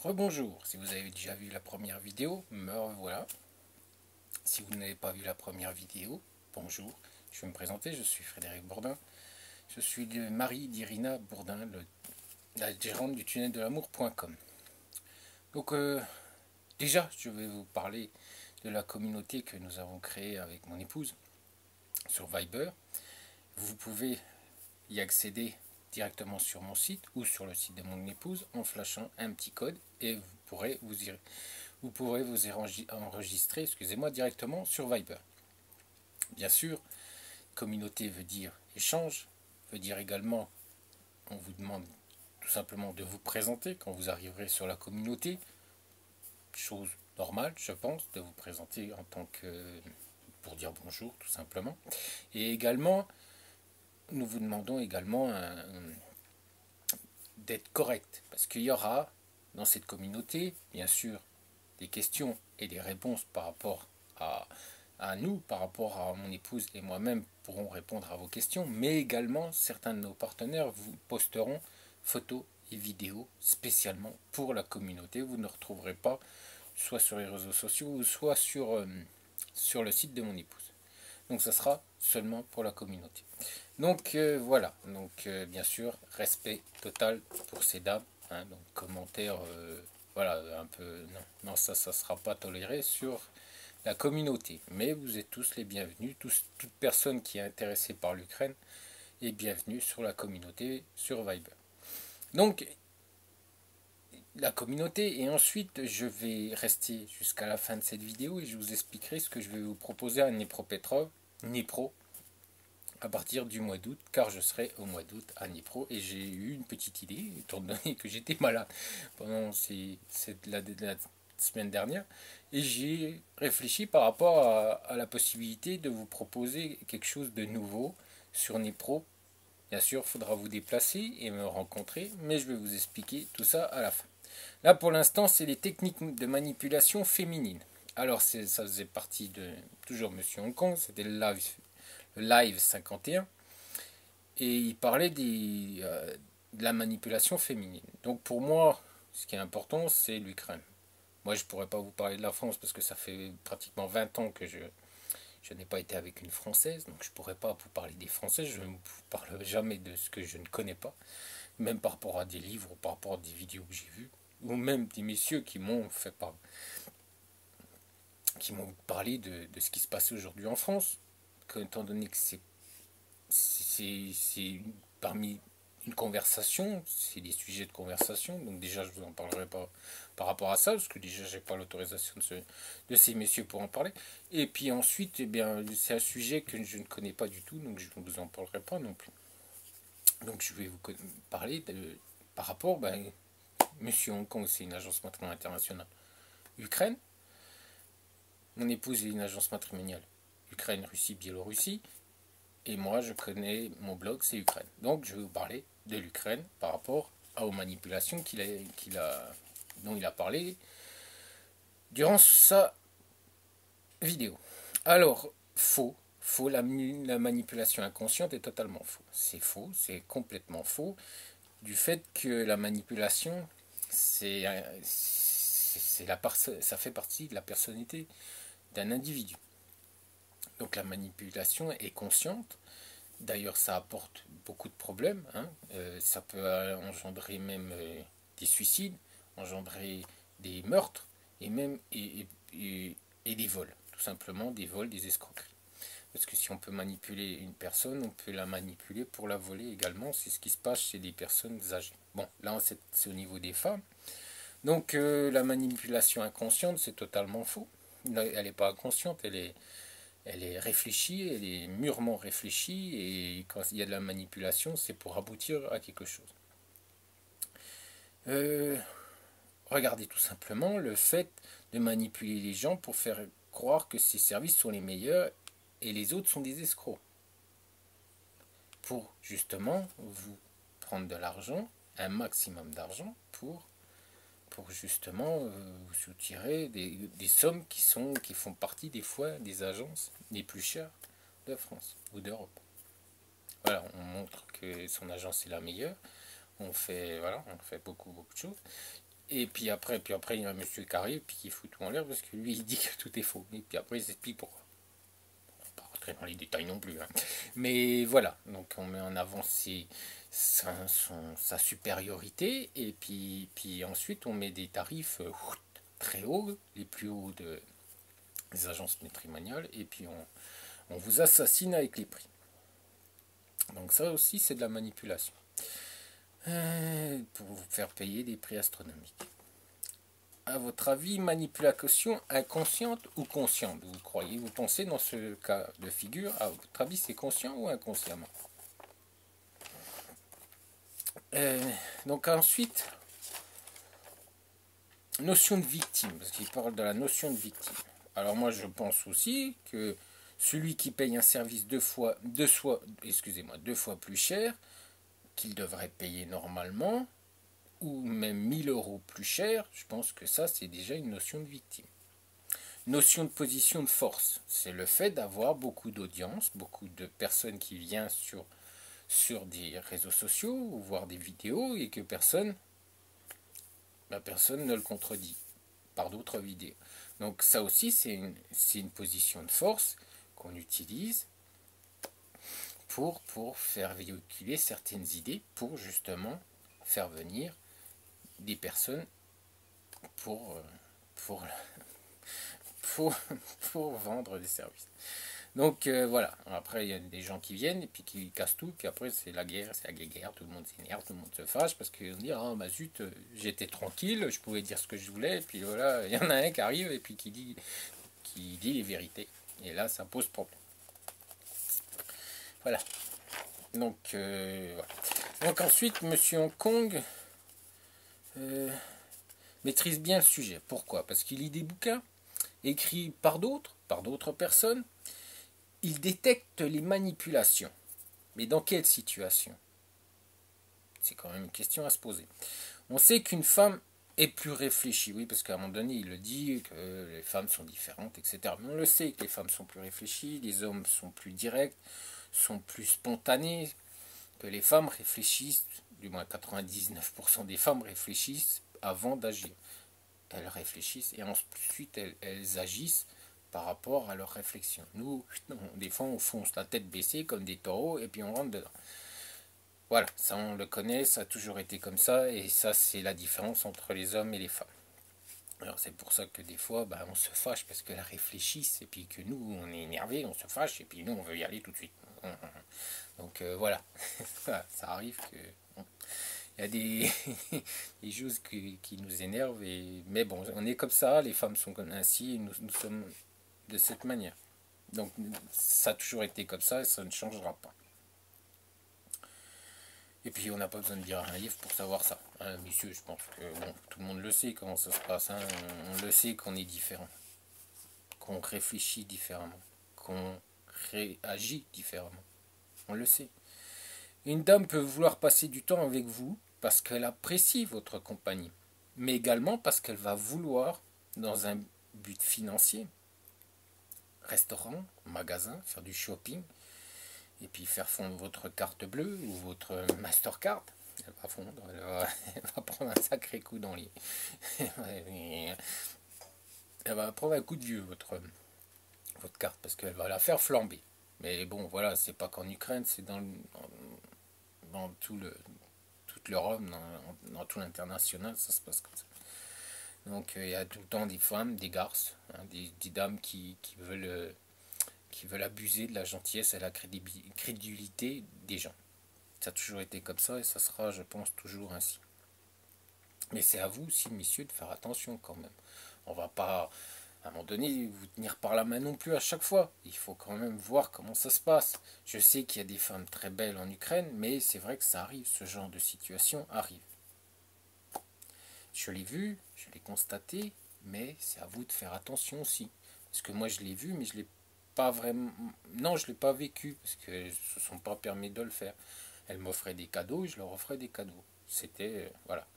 Rebonjour, si vous avez déjà vu la première vidéo, me revoilà. Si vous n'avez pas vu la première vidéo, bonjour, je vais me présenter, je suis Frédéric Bourdin. Je suis le mari d'Irina Bourdin, la gérante du tunnel de l'amour.com. Donc déjà, je vais vous parler de la communauté que nous avons créée avec mon épouse sur Viber. Vous pouvez y accéder directement sur mon site ou sur le site de mon épouse en flashant un petit code et vous pourrez vous enregistrer directement sur Viber. Bien sûr, communauté veut dire échange, veut dire également, on vous demande tout simplement de vous présenter quand vous arriverez sur la communauté. Chose normale, je pense, de vous présenter en tant que pour dire bonjour tout simplement. Et également, nous vous demandons également d'être correct, parce qu'il y aura dans cette communauté, bien sûr, des questions et des réponses par rapport à nous, par rapport à mon épouse et moi-même pourrons répondre à vos questions, mais également certains de nos partenaires vous posteront photos et vidéos spécialement pour la communauté. Vous ne retrouverez pas soit sur les réseaux sociaux ou soit sur le site de mon épouse. Donc ça sera seulement pour la communauté. Donc voilà, donc bien sûr, respect total pour ces dames. Hein, donc commentaire, voilà, un peu, non, ça sera pas toléré sur la communauté. Mais vous êtes tous les bienvenus, toute personne qui est intéressée par l'Ukraine est bienvenue sur la communauté sur Viber. Donc la communauté, et ensuite je vais rester jusqu'à la fin de cette vidéo et je vous expliquerai ce que je vais vous proposer à Dnipro à partir du mois d'août, car je serai au mois d'août à Dnipro et j'ai eu une petite idée, étant donné que j'étais malade pendant la semaine dernière, et j'ai réfléchi par rapport à la possibilité de vous proposer quelque chose de nouveau sur Dnipro. Bien sûr, il faudra vous déplacer et me rencontrer, mais je vais vous expliquer tout ça à la fin. Là, pour l'instant, c'est les techniques de manipulation féminine. Alors, ça faisait partie de toujours Monsieur Hong Kong, c'était le live 51, et il parlait de la manipulation féminine. Donc, pour moi, ce qui est important, c'est l'Ukraine. Moi, je ne pourrais pas vous parler de la France parce que ça fait pratiquement 20 ans que je n'ai pas été avec une Française, donc je ne pourrais pas vous parler des Français, je ne vous parlerai jamais de ce que je ne connais pas, même par rapport à des livres ou par rapport à des vidéos que j'ai vues, ou même des messieurs qui m'ont parlé de ce qui se passe aujourd'hui en France, étant donné que c'est parmi une conversation, c'est des sujets de conversation, donc déjà je vous en parlerai pas par rapport à ça, parce que déjà j'ai pas l'autorisation de ces messieurs pour en parler, et puis ensuite, eh bien, c'est un sujet que je ne connais pas du tout, donc je ne vous en parlerai pas non plus. Donc je vais vous parler par rapport, Monsieur Hong Kong, c'est une agence matrimoniale internationale. Ukraine, mon épouse est une agence matrimoniale. Ukraine, Russie, Biélorussie. Et moi, je connais mon blog, c'est Ukraine. Donc, je vais vous parler de l'Ukraine par rapport aux manipulations dont il a parlé durant sa vidéo. Alors, faux. Faux, la manipulation inconsciente est totalement faux, c'est complètement faux. Du fait que la manipulation, ça fait partie de la personnalité d'un individu. Donc la manipulation est consciente. D'ailleurs, ça apporte beaucoup de problèmes. Hein. Ça peut engendrer même des suicides, engendrer des meurtres et même et des vols. Tout simplement des vols, des escroqueries. Parce que si on peut manipuler une personne, on peut la manipuler pour la voler également. C'est ce qui se passe chez des personnes âgées. Bon, là, c'est au niveau des femmes. Donc, la manipulation inconsciente, c'est totalement faux. Elle n'est pas inconsciente, elle est réfléchie, elle est mûrement réfléchie. Et quand il y a de la manipulation, c'est pour aboutir à quelque chose. Regardez tout simplement le fait de manipuler les gens pour faire croire que ces services sont les meilleurs et les autres sont des escrocs. Pour justement vous prendre de l'argent, un maximum d'argent pour justement vous soutirer des sommes qui font partie des fois des agences les plus chères de France ou d'Europe. Voilà, on montre que son agence est la meilleure. On fait beaucoup de choses. Et puis après, il y a un monsieur qui arrive, puis qui fout tout en l'air, parce que lui, il dit que tout est faux. Et puis après, il s'explique pourquoi. On va pas rentrer dans les détails non plus, hein. Mais voilà, donc on met en avant sa supériorité, et puis ensuite, on met des tarifs très hauts, les plus hauts des agences matrimoniales, et puis on vous assassine avec les prix. Donc ça aussi, c'est de la manipulation. Pour vous faire payer des prix astronomiques. À votre avis, manipulation inconsciente ou consciente, vous croyez, vous pensez dans ce cas de figure, à votre avis, c'est conscient ou inconsciemment? Donc ensuite, notion de victime, parce qu'il parle de la notion de victime. Alors moi, je pense aussi que celui qui paye un service deux fois plus cher qu'il devrait payer normalement, ou même 1 000 € plus cher, je pense que ça, c'est déjà une notion de victime. Notion de position de force, c'est le fait d'avoir beaucoup d'audience, beaucoup de personnes qui viennent sur des réseaux sociaux ou voir des vidéos et que personne ne le contredit par d'autres vidéos. Donc ça aussi, c'est une position de force qu'on utilise pour faire véhiculer certaines idées, pour justement faire venir des personnes pour, pour, pour, pour vendre des services. Donc voilà, après il y a des gens qui viennent et puis qui cassent tout, puis après c'est la guerre, tout le monde s'énerve, tout le monde se fâche parce qu'on dit ah bah zut, j'étais tranquille, je pouvais dire ce que je voulais, et puis voilà, il y en a un qui arrive et puis qui dit les vérités. Et là ça pose problème. Voilà. Donc voilà. Donc ensuite, Monsieur Hong Kong maîtrise bien le sujet. Pourquoi? Parce qu'il lit des bouquins écrits par d'autres personnes. Il détecte les manipulations. Mais dans quelle situation? C'est quand même une question à se poser. On sait qu'une femme est plus réfléchie, oui, parce qu'à un moment donné, il le dit que les femmes sont différentes, etc. Mais on le sait que les femmes sont plus réfléchies, les hommes sont plus directs, sont plus spontanés, que les femmes réfléchissent, du moins 99% des femmes réfléchissent avant d'agir. Elles réfléchissent et ensuite elles agissent par rapport à leur réflexion. Nous, des fois, on fonce la tête baissée comme des taureaux et puis on rentre dedans. Voilà, ça on le connaît, ça a toujours été comme ça, et ça c'est la différence entre les hommes et les femmes. Alors c'est pour ça que des fois, on se fâche parce qu'elles réfléchissent, et puis que nous, on est énervé, on se fâche, et puis nous, on veut y aller tout de suite. Donc voilà, ça arrive que... Il y a des choses qui nous énervent, mais bon, on est comme ça, les femmes sont ainsi, et nous sommes de cette manière. Donc ça a toujours été comme ça, et ça ne changera pas. Et puis on n'a pas besoin de lire un livre pour savoir ça. Hein, messieurs, je pense que bon, tout le monde le sait comment ça se passe. Hein. On le sait qu'on est différent, qu'on réfléchit différemment, qu'on réagit différemment. On le sait. Une dame peut vouloir passer du temps avec vous parce qu'elle apprécie votre compagnie, mais également parce qu'elle va vouloir, dans un but financier, restaurant, magasin, faire du shopping, et puis faire fondre votre carte bleue ou votre Mastercard. Elle va fondre, elle va prendre un sacré coup dans les... elle va prendre un coup de vieux, votre carte, parce qu'elle va la faire flamber. Mais bon, voilà, c'est pas qu'en Ukraine, c'est dans toute l'Europe, dans tout l'international, ça se passe comme ça. Donc il y a tout le temps des femmes, des garces, hein, des dames qui veulent abuser de la gentillesse et de la crédulité des gens. Ça a toujours été comme ça et ça sera, je pense, toujours ainsi. Mais c'est à vous aussi, messieurs, de faire attention quand même. On va pas, à un moment donné, vous tenir par la main non plus à chaque fois. Il faut quand même voir comment ça se passe. Je sais qu'il y a des femmes très belles en Ukraine, mais c'est vrai que ça arrive, ce genre de situation arrive. Je l'ai vu, je l'ai constaté, mais c'est à vous de faire attention aussi. Parce que moi je l'ai vu, mais je l'ai pas vraiment... Non, je l'ai pas vécu, parce qu'elles ne se sont pas permis de le faire. Elles m'offraient des cadeaux et je leur offrais des cadeaux. C'était... voilà.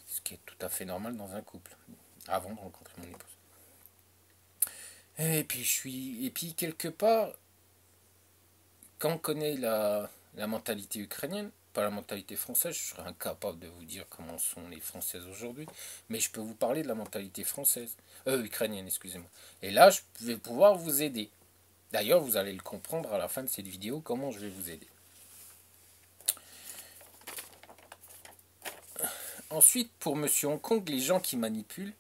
Ce qui est tout à fait normal dans un couple, avant de rencontrer mon épouse. Et puis quelque part, quand on connaît la mentalité ukrainienne, pas la mentalité française, je serais incapable de vous dire comment sont les Françaises aujourd'hui, mais je peux vous parler de la mentalité française, ukrainienne, excusez-moi. Et là, je vais pouvoir vous aider. D'ailleurs, vous allez le comprendre à la fin de cette vidéo, comment je vais vous aider. Ensuite, pour Monsieur Hong Kong, les gens qui manipulent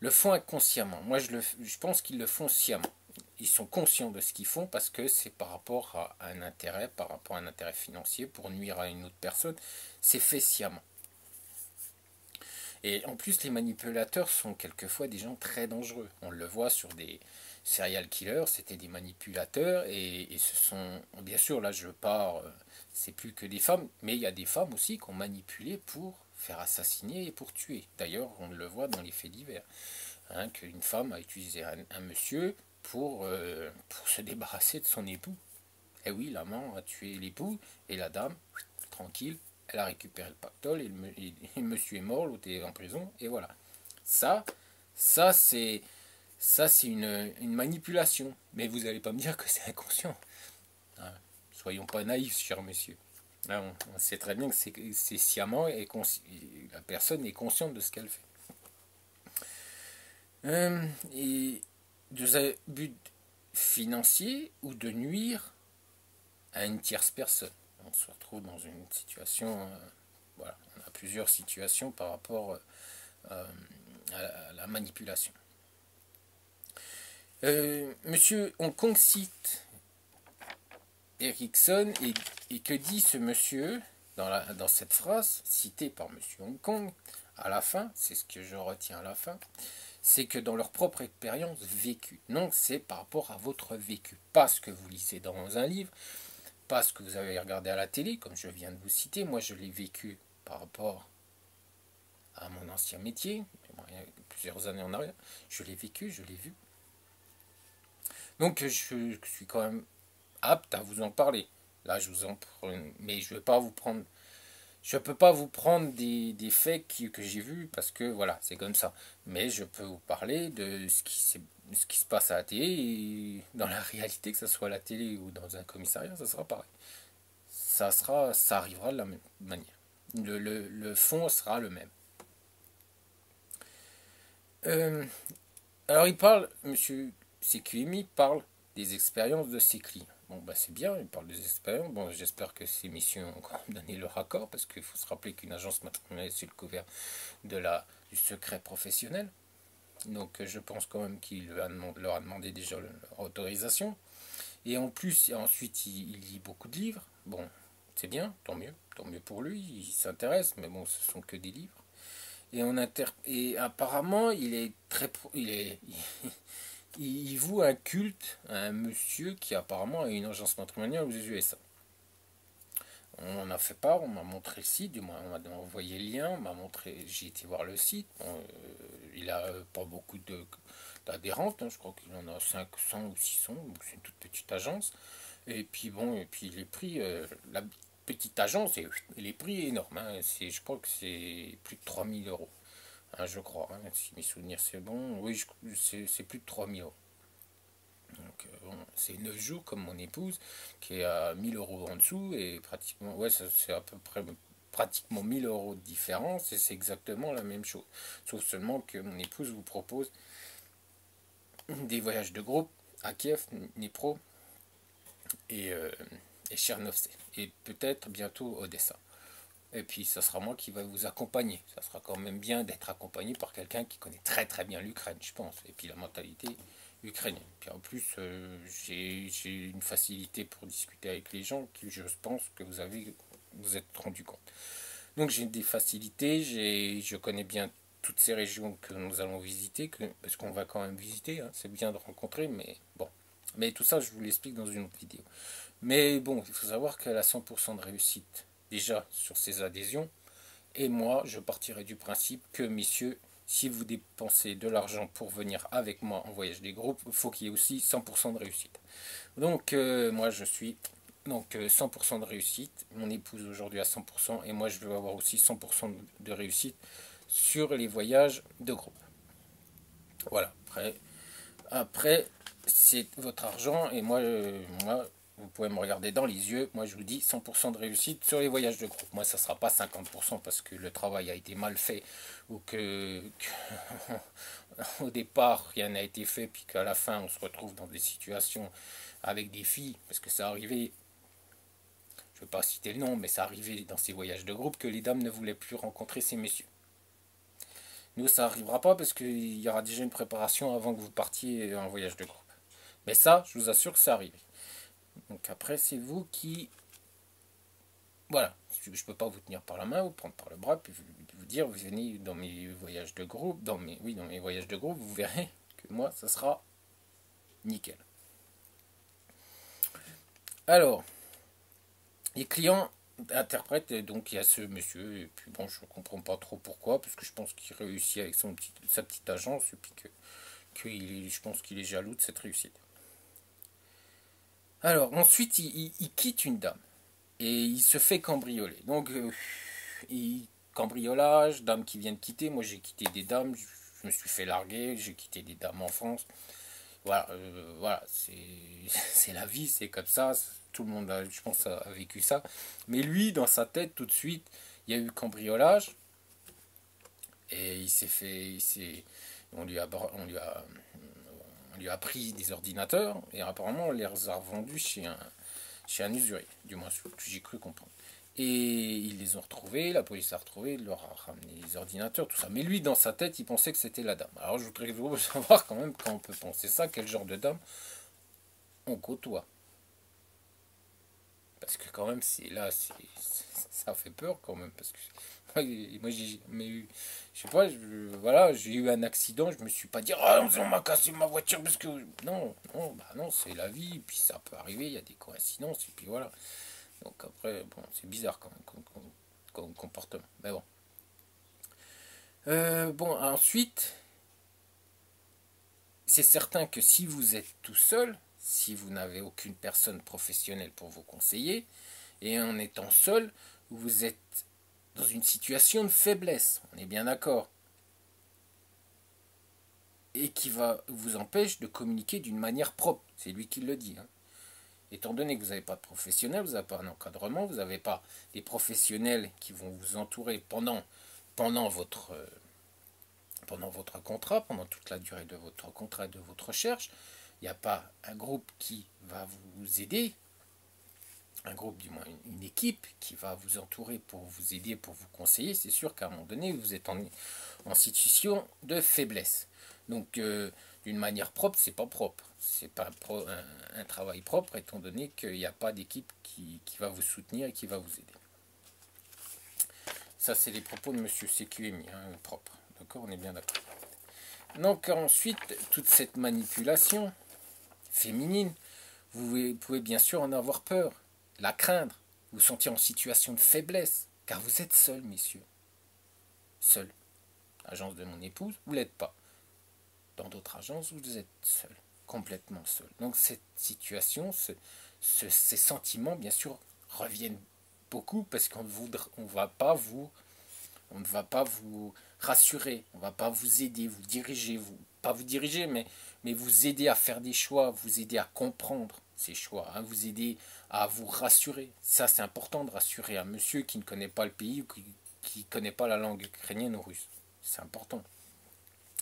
le font inconsciemment. Moi, je pense qu'ils le font sciemment. Ils sont conscients de ce qu'ils font parce que c'est par rapport à un intérêt, par rapport à un intérêt financier, pour nuire à une autre personne. C'est fait sciemment. Et en plus, les manipulateurs sont quelquefois des gens très dangereux. On le voit sur des serial killers, c'était des manipulateurs et ce sont, bien sûr, là je pars, c'est plus que des femmes, mais il y a des femmes aussi qui ont manipulé pour faire assassiner et pour tuer. D'ailleurs, on le voit dans les faits divers, hein, qu'une femme a utilisé un monsieur pour se débarrasser de son époux. Et oui, l'amant a tué l'époux et la dame, tranquille, elle a récupéré le pactole et le monsieur est mort, l'autre est en prison, et voilà. Ça, ça c'est une manipulation. Mais vous n'allez pas me dire que c'est inconscient. Hein, soyons pas naïfs, cher monsieur. Là, on sait très bien que c'est sciemment et la personne est consciente de ce qu'elle fait. Et de but financier ou de nuire à une tierce personne. On se retrouve dans une situation, voilà, on a plusieurs situations par rapport à la manipulation. Monsieur Hong Kong cite Erickson et que dit ce monsieur dans cette phrase citée par monsieur Hong Kong à la fin, c'est ce que je retiens à la fin, c'est que dans leur propre expérience vécue. Non, c'est par rapport à votre vécu, pas ce que vous lisez dans un livre, pas ce que vous avez regardé à la télé, comme je viens de vous citer. Moi, je l'ai vécu par rapport à mon ancien métier, il y a plusieurs années en arrière. Je l'ai vécu, je l'ai vu. Donc, je suis quand même apte à vous en parler. Là, je vous en prends, mais je ne vais pas vous prendre. Je peux pas vous prendre des faits que j'ai vus parce que voilà, c'est comme ça. Mais je peux vous parler de ce qui se passe à la télé et dans la réalité, que ce soit à la télé ou dans un commissariat, ça sera pareil. Ça arrivera de la même manière. Le fond sera le même. Alors il parle, monsieur CQMI parle des expériences de ses clients. Bon, bah c'est bien, il parle des expériences. Bon, j'espère que ces messieurs ont quand même donné leur accord, parce qu'il faut se rappeler qu'une agence matrimoniale est sous le couvert du secret professionnel. Donc je pense quand même qu'il leur a demandé déjà leur autorisation. Et en plus, ensuite, il lit beaucoup de livres. Bon, c'est bien, tant mieux pour lui, il s'intéresse, mais bon, ce sont que des livres. Et apparemment, il voue un culte à un monsieur qui apparemment a une agence matrimoniale aux USA. On en a fait part, on m'a montré le site, du moins on m'a envoyé le lien, j'ai été voir le site. Bon, il a pas beaucoup d'adhérentes, hein, je crois qu'il en a 500 ou 600, donc c'est une toute petite agence. Et puis bon, les prix, la petite agence, et les prix énormes, hein, je crois que c'est plus de 3000 euros. Hein, je crois, hein, si mes souvenirs c'est bon, oui, c'est plus de 3000 euros. Donc bon, c'est 9 jours comme mon épouse qui est à 1000 euros en dessous et pratiquement, ouais, c'est à peu près pratiquement 1000 euros de différence et c'est exactement la même chose. Sauf seulement que mon épouse vous propose des voyages de groupe à Kiev, Dnipro et Chernovtsi et peut-être bientôt Odessa. Et puis, ça sera moi qui va vous accompagner. Ça sera quand même bien d'être accompagné par quelqu'un qui connaît très très bien l'Ukraine, je pense. Et puis la mentalité ukrainienne. Puis en plus, j'ai une facilité pour discuter avec les gens que je pense que vous êtes rendu compte. Donc j'ai des facilités, je connais bien toutes ces régions que nous allons visiter, parce qu'on va quand même visiter, hein, c'est bien de rencontrer, mais bon. Mais tout ça, je vous l'explique dans une autre vidéo. Mais bon, il faut savoir qu'elle a 100% de réussite déjà sur ces adhésions. Et moi, je partirai du principe que, messieurs, si vous dépensez de l'argent pour venir avec moi en voyage des groupes, il faut qu'il y ait aussi 100% de réussite. Donc, moi, je suis 100% de réussite. Mon épouse aujourd'hui à 100%. Et moi, je veux avoir aussi 100% de réussite sur les voyages de groupe. Voilà. Après c'est votre argent. Et moi, vous pouvez me regarder dans les yeux, moi je vous dis 100% de réussite sur les voyages de groupe. Moi ça sera pas 50% parce que le travail a été mal fait ou au départ rien n'a été fait puis qu'à la fin on se retrouve dans des situations avec des filles, parce que ça arrivait, je ne vais pas citer le nom, mais ça arrivait dans ces voyages de groupe que les dames ne voulaient plus rencontrer ces messieurs. Nous ça n'arrivera pas parce qu'il y aura déjà une préparation avant que vous partiez en voyage de groupe. Mais ça, je vous assure que ça arrive. Donc après, c'est vous qui... Voilà, je ne peux pas vous tenir par la main, vous prendre par le bras, puis vous dire, vous venez dans mes voyages de groupe, dans mes voyages de groupe, vous verrez que moi, ça sera nickel. Alors, les clients interprètent, donc il y a ce monsieur, et puis bon, je ne comprends pas trop pourquoi, parce que je pense qu'il réussit avec sa petite agence, et puis je pense qu'il est jaloux de cette réussite. Alors, ensuite, il quitte une dame. Et il se fait cambrioler. Donc, cambriolage, dame qui vient de quitter. Moi, j'ai quitté des dames. Je me suis fait larguer. J'ai quitté des dames en France. Voilà, voilà c'est la vie, c'est comme ça. Tout le monde, je pense, a vécu ça. Mais lui, dans sa tête, tout de suite, il y a eu cambriolage. Et il s'est fait... on lui a pris des ordinateurs. Et apparemment, on les a revendus chez un usurier, du moins j'ai cru comprendre. Et ils les ont retrouvés, la police a retrouvé, il leur a ramené les ordinateurs, tout ça. Mais lui, dans sa tête, il pensait que c'était la dame. Alors je voudrais savoir quand même, quand on peut penser ça, quel genre de dame on côtoie. Parce que quand même, ça fait peur quand même. Parce que moi j'ai eu, je sais pas, voilà, j'ai eu un accident, je me suis pas dit, ah, on m'a cassé ma voiture parce que. Non, non, c'est la vie, puis ça peut arriver, il y a des coïncidences, et puis voilà. Donc après, bon, c'est bizarre quand même comme comportement. Mais bon. Bon, ensuite, c'est certain que si vous êtes tout seul, si vous n'avez aucune personne professionnelle pour vous conseiller, et en étant seul, vous êtes dans une situation de faiblesse, on est bien d'accord, et qui vous empêche de communiquer d'une manière propre, c'est lui qui le dit. Hein. Étant donné que vous n'avez pas de professionnel, vous n'avez pas un encadrement, vous n'avez pas des professionnels qui vont vous entourer pendant votre contrat, pendant toute la durée de votre contrat et de votre recherche, il n'y a pas un groupe qui va vous aider, un groupe, du moins une équipe qui va vous entourer pour vous aider, pour vous conseiller, c'est sûr qu'à un moment donné, vous êtes en situation de faiblesse. Donc, d'une manière propre, c'est pas propre. C'est pas un travail propre, étant donné qu'il n'y a pas d'équipe qui va vous soutenir et qui va vous aider. Ça, c'est les propos de M. CQMI, hein, propre. D'accord, on est bien d'accord. Donc, ensuite, toute cette manipulation féminine, vous pouvez bien sûr en avoir peur, la craindre, vous sentir en situation de faiblesse, car vous êtes seul, messieurs. Seul. Agence de mon épouse, vous ne l'êtes pas. Dans d'autres agences, vous êtes seul, complètement seul. Donc cette situation, ces sentiments, bien sûr, reviennent beaucoup parce qu'on ne va pas vous rassurer, on ne va pas vous aider, vous diriger, pas vous diriger, mais vous aider à faire des choix, vous aider à comprendre ces choix, hein, vous aider à vous rassurer. Ça, c'est important de rassurer un monsieur qui ne connaît pas le pays ou qui ne connaît pas la langue ukrainienne ou russe. C'est important.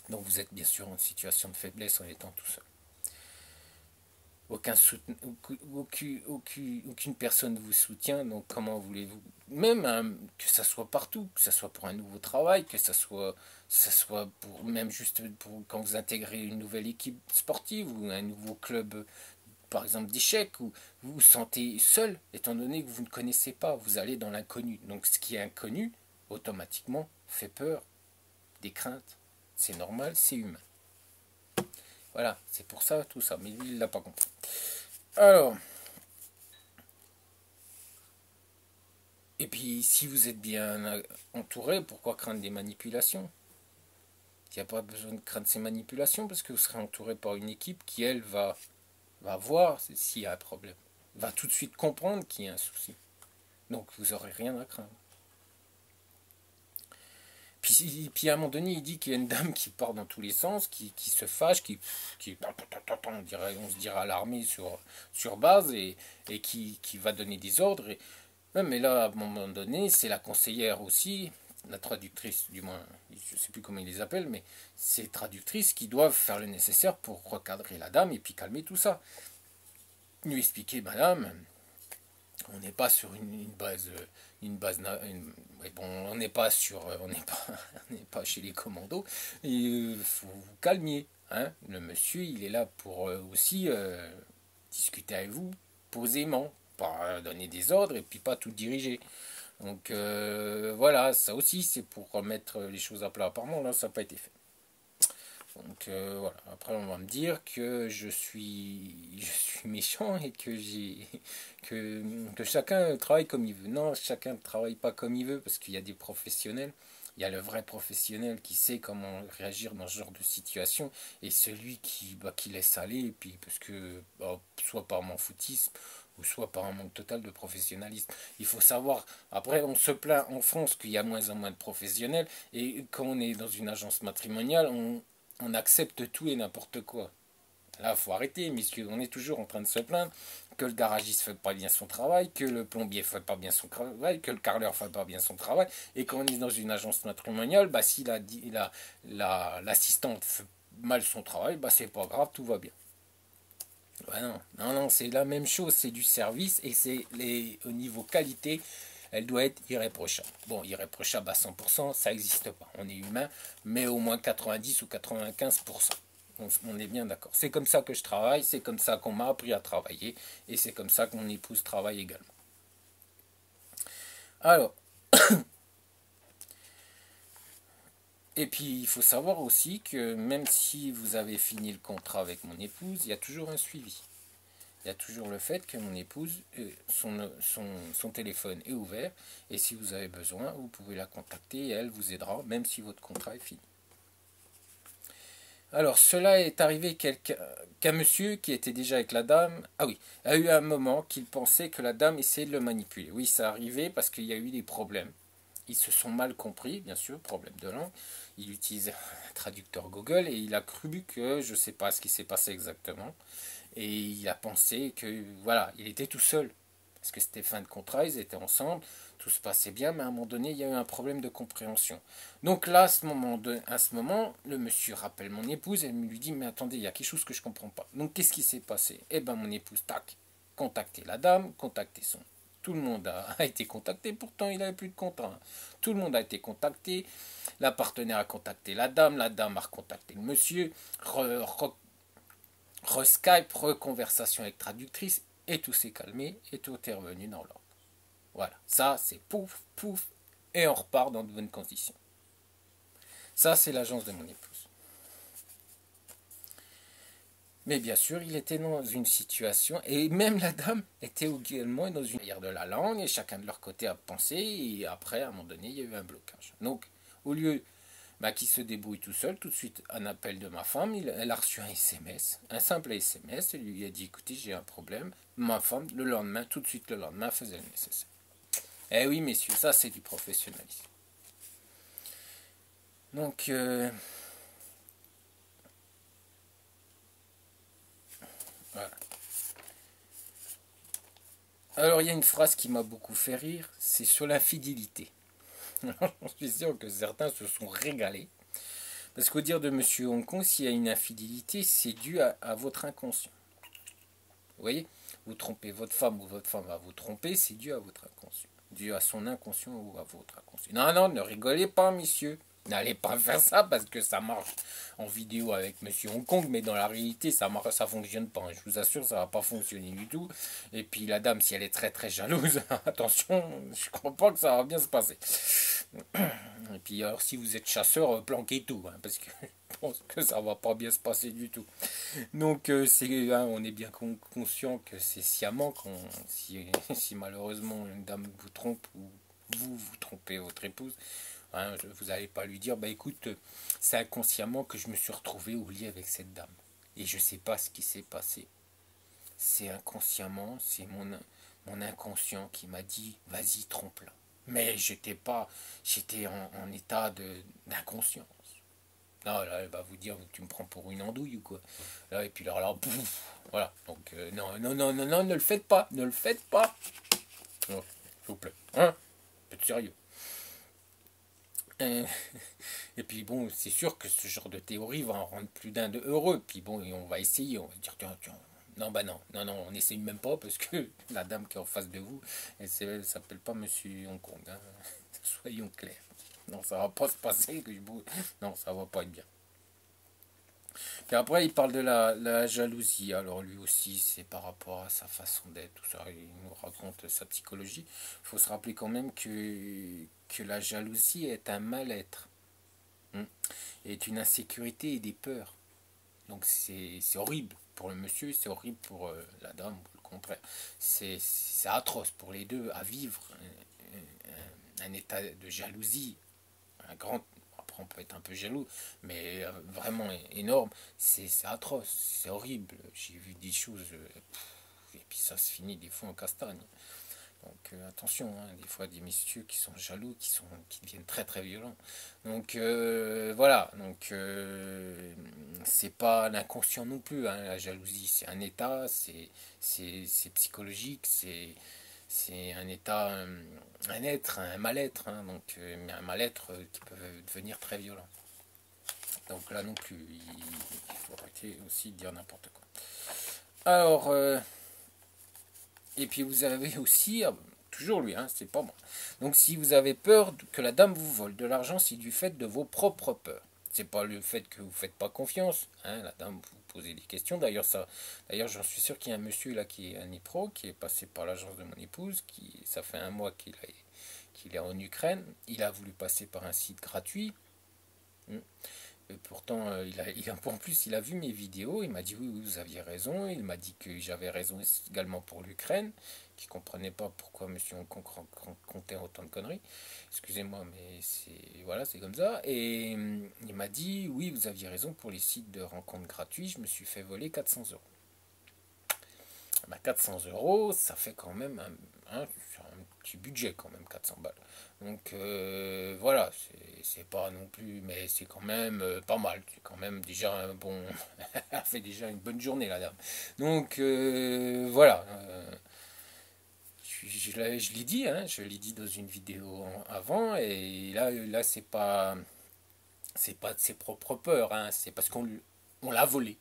Donc vous êtes bien sûr en situation de faiblesse en étant tout seul. Aucune personne ne vous soutient, donc comment voulez-vous, même que ça soit partout, que ça soit pour un nouveau travail, que ça soit pour même juste pour quand vous intégrez une nouvelle équipe sportive ou un nouveau club, par exemple d'échecs, où vous vous sentez seul, étant donné que vous ne connaissez pas, vous allez dans l'inconnu. Donc ce qui est inconnu, automatiquement, fait peur, des craintes. C'est normal, c'est humain. Voilà, c'est pour ça tout ça, mais lui il l'a pas compris. Alors, et puis si vous êtes bien entouré, pourquoi craindre des manipulations? Il n'y a pas besoin de craindre ces manipulations parce que vous serez entouré par une équipe qui elle va voir s'il y a un problème, va tout de suite comprendre qu'il y a un souci. Donc vous n'aurez rien à craindre. Puis à un moment donné, il dit qu'il y a une dame qui part dans tous les sens, qui se fâche, on se dirait à l'armée sur base, et qui va donner des ordres. Ouais, mais là, à un moment donné, c'est la conseillère aussi, la traductrice, du moins, je ne sais plus comment ils les appellent, mais c'est les traductrices qui doivent faire le nécessaire pour recadrer la dame et puis calmer tout ça. Lui expliquer, madame, on n'est pas sur ouais, bon, on n'est pas sur, on n'est pas chez les commandos. Il faut vous calmer, hein. Le monsieur, il est là pour aussi discuter avec vous posément, pas donner des ordres et puis pas tout diriger. Donc voilà, ça aussi c'est pour remettre les choses à plat. Apparemment là, ça n'a pas été fait. Donc voilà, après on va me dire que je suis méchant et que chacun travaille comme il veut. Non, chacun ne travaille pas comme il veut parce qu'il y a des professionnels. Il y a le vrai professionnel qui sait comment réagir dans ce genre de situation et celui qui laisse aller, et puis parce que soit par m'en foutisme ou soit par un manque total de professionnalisme. Il faut savoir, après on se plaint en France qu'il y a moins en moins de professionnels, et quand on est dans une agence matrimoniale, on accepte tout et n'importe quoi. Là, il faut arrêter, messieurs. On est toujours en train de se plaindre que le garagiste ne fait pas bien son travail, que le plombier ne fait pas bien son travail, que le carreleur ne fait pas bien son travail. Et quand on est dans une agence matrimoniale, bah, si l'assistante fait mal son travail, bah, c'est pas grave, tout va bien. Ouais, non, non, non, c'est la même chose, c'est du service, et au niveau qualité, elle doit être irréprochable. Bon, irréprochable à 100%, ça n'existe pas. On est humain, mais au moins 90 ou 95%. On est bien d'accord. C'est comme ça que je travaille, c'est comme ça qu'on m'a appris à travailler, et c'est comme ça que mon épouse travaille également. Alors, et puis il faut savoir aussi que même si vous avez fini le contrat avec mon épouse, il y a toujours un suivi. Il y a toujours le fait que mon épouse, son téléphone est ouvert, et si vous avez besoin, vous pouvez la contacter et elle vous aidera, même si votre contrat est fini. Alors, cela est arrivé qu'un monsieur qui était déjà avec la dame, ah oui, a eu un moment qu'il pensait que la dame essayait de le manipuler. Oui, ça arrivait parce qu'il y a eu des problèmes. Ils se sont mal compris, bien sûr, problème de langue. Il utilise un traducteur Google et il a cru que je ne sais pas ce qui s'est passé exactement. Et il a pensé que, voilà, il était tout seul. Parce que c'était fin de contrat, ils étaient ensemble, tout se passait bien, mais à un moment donné, il y a eu un problème de compréhension. Donc là, à ce moment, le monsieur rappelle mon épouse et lui dit, mais attendez, il y a quelque chose que je ne comprends pas. Donc qu'est-ce qui s'est passé? Eh bien, mon épouse, tac, contacté la dame, contacté son. Tout le monde a été contacté, pourtant il n'avait plus de contrat. Tout le monde a été contacté, la partenaire a contacté la dame a recontacté le monsieur, re-Skype, reconversation avec traductrice, et tout s'est calmé, et tout est revenu dans l'ordre. Voilà, ça c'est pouf, pouf, et on repart dans de bonnes conditions. Ça c'est l'agence de mon épouse. Mais bien sûr, il était dans une situation, et même la dame était également dans une barrière de la langue, et chacun de leur côté a pensé, et après, à un moment donné, il y a eu un blocage. Donc, au lieu qu'il se débrouille tout seul, tout de suite, un appel de ma femme, elle a reçu un SMS, un simple SMS, elle lui a dit, écoutez, j'ai un problème. Ma femme, le lendemain, tout de suite le lendemain, faisait le nécessaire. Eh oui, messieurs, ça c'est du professionnalisme. Donc, voilà. Alors, il y a une phrase qui m'a beaucoup fait rire, c'est sur l'infidélité. Je suis sûr que certains se sont régalés. Parce qu'au dire de Monsieur Hong Kong, s'il y a une infidélité, c'est dû à votre inconscient. Vous voyez, vous trompez votre femme ou votre femme va vous tromper, c'est dû à votre inconscient. Dû à son inconscient ou à votre inconscient. Non, non, ne rigolez pas, messieurs. N'allez pas faire ça parce que ça marche en vidéo avec Monsieur Hong Kong, mais dans la réalité, ça fonctionne pas. Je vous assure, ça va pas fonctionner du tout. Et puis la dame, si elle est très très jalouse, attention, je crois pas que ça va bien se passer. Et puis alors, si vous êtes chasseur, planquez tout, hein, parce que je pense que ça va pas bien se passer du tout. Donc on est bien conscient que c'est sciemment si malheureusement une dame vous trompe ou vous trompez votre épouse, hein, vous n'allez pas lui dire, bah écoute, c'est inconsciemment que je me suis retrouvé au lit avec cette dame. Et je ne sais pas ce qui s'est passé. C'est inconsciemment, c'est mon inconscient qui m'a dit, vas-y, trompe-la. Mais j'étais en état d'inconscience. Non, là, elle va vous dire, tu me prends pour une andouille ou quoi. Là, et puis là, pouf, voilà. Donc, non, non, non, non, non, ne le faites pas, ne le faites pas. Non, s'il vous plaît, hein, faites sérieux. Euh, Et puis bon, c'est sûr que ce genre de théorie va en rendre plus d'un de heureux. Puis bon, et on va essayer, on va dire, tiens, tiens, non, bah non, non, non, on n'essaye même pas parce que la dame qui est en face de vous, elle s'appelle pas Monsieur Hong Kong, hein. Soyons clairs. Non, ça va pas se passer. Non, ça va pas être bien. Puis après, il parle de la jalousie. Alors lui aussi, c'est par rapport à sa façon d'être, tout ça. Il nous raconte sa psychologie. Il faut se rappeler quand même que la jalousie est un mal-être, hein, est une insécurité et des peurs. Donc c'est horrible pour le monsieur, c'est horrible pour la dame, ou le contraire. C'est atroce pour les deux à vivre un état de jalousie, un grand. Après, on peut être un peu jaloux, mais vraiment énorme. C'est atroce, c'est horrible. J'ai vu des choses, et puis ça se finit des fois en castagne. Donc attention, hein, des fois des messieurs qui sont jaloux, qui deviennent très très violents. Donc voilà, donc c'est pas l'inconscient non plus, hein, la jalousie, c'est un état, c'est psychologique, c'est un état, un être, un mal-être, hein, donc mais un mal-être qui peut devenir très violent. Donc là non plus, il faut arrêter aussi de dire n'importe quoi. Alors et puis vous avez aussi, toujours lui, hein, c'est pas moi. Donc si vous avez peur que la dame vous vole de l'argent, c'est du fait de vos propres peurs. C'est pas le fait que vous ne faites pas confiance, hein, la dame vous posez des questions. D'ailleurs j'en suis sûr qu'il y a un monsieur là qui est un IPRO, qui est passé par l'agence de mon épouse, ça fait un mois qu'il est en Ukraine. Il a voulu passer par un site gratuit. Et pourtant, en plus, il a vu mes vidéos, il m'a dit oui, oui, vous aviez raison, il m'a dit que j'avais raison également pour l'Ukraine, qui ne comprenait pas pourquoi M. Hong Kong comptait autant de conneries. Excusez-moi, mais voilà, c'est comme ça. Et il m'a dit oui, vous aviez raison pour les sites de rencontres gratuits, je me suis fait voler 400 euros. Bah, 400 euros, ça fait quand même un petit budget quand même, 400 balles. Donc voilà, c'est pas non plus, mais c'est quand même pas mal. C'est quand même déjà un bon. Elle fait déjà une bonne journée, la dame. Donc voilà. Je l'ai dit, hein, je l'ai dit dans une vidéo avant, et là c'est pas de ses propres peurs, hein, c'est parce on l'a volé.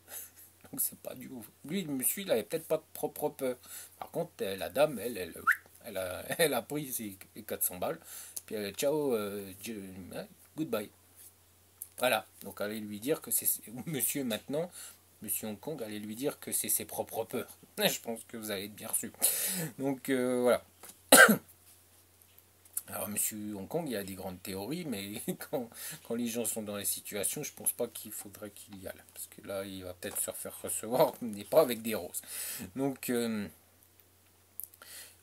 Donc c'est pas du tout. Lui, le monsieur, il avait peut-être pas de propre peur. Par contre, la dame, elle a pris ses 400 balles. Puis ciao, hein, goodbye. Voilà. Donc allez lui dire que c'est. Monsieur maintenant, monsieur Hong Kong, allez lui dire que c'est ses propres peurs. Je pense que vous allez être bien reçu. Donc voilà. Alors, monsieur Hong Kong, il y a des grandes théories, mais quand les gens sont dans les situations, je pense pas qu'il faudrait qu'il y aille. Parce que là, il va peut-être se faire recevoir, mais pas avec des roses. Donc,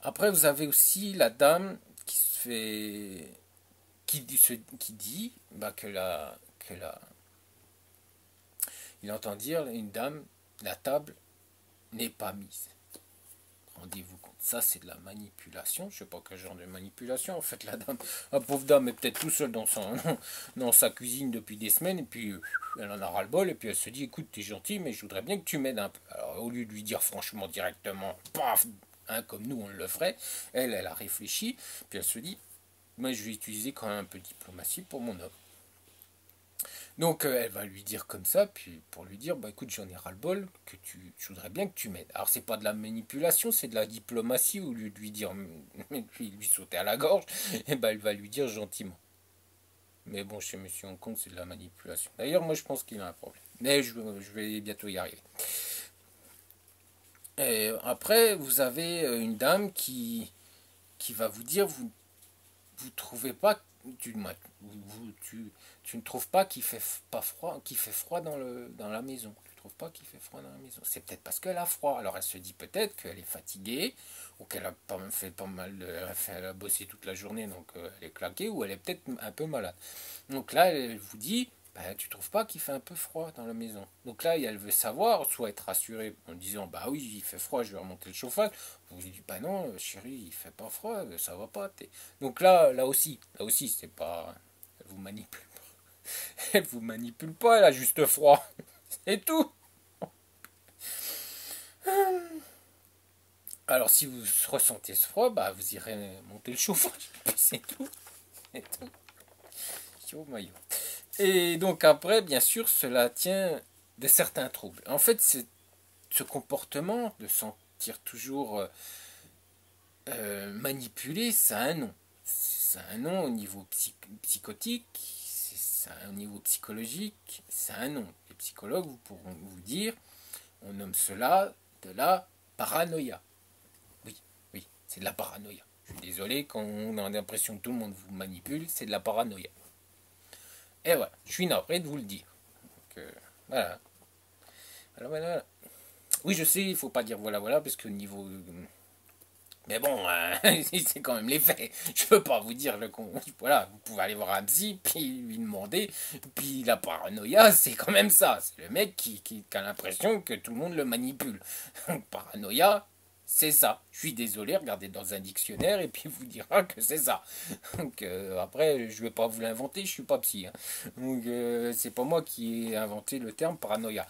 après, vous avez aussi la dame qui se fait. Qui dit bah, il entend dire une dame, la table n'est pas mise. Rendez-vous compte, ça c'est de la manipulation. Je sais pas quel genre de manipulation. En fait, la pauvre dame est peut-être tout seule dans sa cuisine depuis des semaines, et puis elle en a ras-le-bol, et puis elle se dit écoute, t'es gentil, mais je voudrais bien que tu m'aides un peu. Alors, au lieu de lui dire franchement directement, paf, hein, comme nous on le ferait, elle a réfléchi, puis elle se dit moi je vais utiliser quand même un peu de diplomatie pour mon homme. Donc elle va lui dire comme ça, puis pour lui dire, bah écoute, j'en ai ras-le-bol, je voudrais bien que tu m'aides. Alors c'est pas de la manipulation, c'est de la diplomatie, au lieu de lui dire, lui sauter à la gorge, et ben elle va lui dire gentiment. Mais bon, chez Monsieur Hong Kong, c'est de la manipulation. D'ailleurs, moi je pense qu'il a un problème. Mais je vais bientôt y arriver. Et après, vous avez une dame qui va vous dire, vous trouvez pas tu ne trouves pas qu'il fait froid dans la maison. Tu trouves pas qu'il fait froid dans la maison. C'est peut-être parce qu'elle a froid. Alors elle se dit peut-être qu'elle est fatiguée ou qu'elle a fait pas mal elle a bossé toute la journée, donc elle est claquée, ou elle est peut-être un peu malade. Donc là elle vous dit bah, tu trouves pas qu'il fait un peu froid dans la maison? Donc là, elle veut savoir, soit être rassurée en disant, bah oui, il fait froid, je vais remonter le chauffage. Vous lui dites, bah non, chérie, il fait pas froid, ça va pas. Donc là aussi, c'est pas, elle vous manipule, elle vous manipule pas, elle a juste froid, c'est tout. Alors si vous ressentez ce froid, bah vous irez monter le chauffage, c'est tout, c'est tout. Yo, maillot. Et donc après, bien sûr, cela tient de certains troubles. En fait, ce comportement de sentir toujours manipulé, ça a un nom. Ça a un nom au niveau psychotique, ça a un niveau psychologique, ça a un nom. Les psychologues vous pourront vous dire, on nomme cela de la paranoïa. Oui, oui, c'est de la paranoïa. Je suis désolé, quand on a l'impression que tout le monde vous manipule, c'est de la paranoïa. Et voilà, je suis navré de vous le dire. Donc, voilà. Alors, voilà. Oui, je sais, il faut pas dire voilà, voilà, parce que niveau. Mais bon, c'est quand même les faits. Je peux pas vous dire le con. Voilà, vous pouvez aller voir un psy, puis lui demander. Puis la paranoïa, c'est quand même ça. C'est le mec qui a l'impression que tout le monde le manipule. Paranoïa, c'est ça. Je suis désolé, regardez dans un dictionnaire et puis il vous dira que c'est ça. Donc après, je vais pas vous l'inventer, je suis pas psy. Hein. Donc c'est pas moi qui ai inventé le terme paranoïa.